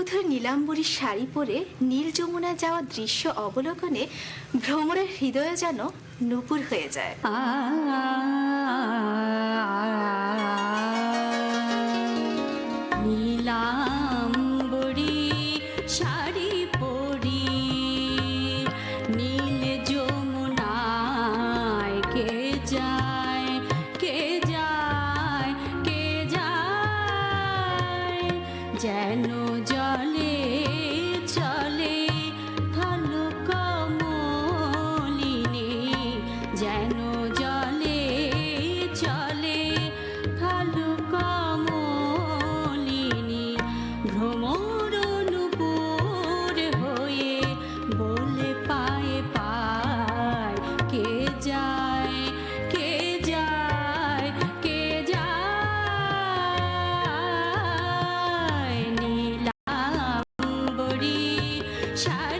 নববধূর নীলাম্বরী শাড়ি পরে নীল যমুনায় যাওয়া দৃশ্য অবলোকনে ভ্রমরের হৃদয় যেন নূপুর হয়ে যায়। নীলাম্বরী শাড়ি পরি নীল যমুনায় কে যায়, কে যায়, কে যায়, যেন জলে চলে ভালো কমলিনী, যেন জলে চলে ভালো কমলিনী, ভ্রমর নূপুর হয়ে বলে পায়ে পায় কে যায়, কে যায়, কে যায়, নীলাম্বরী শাড়ি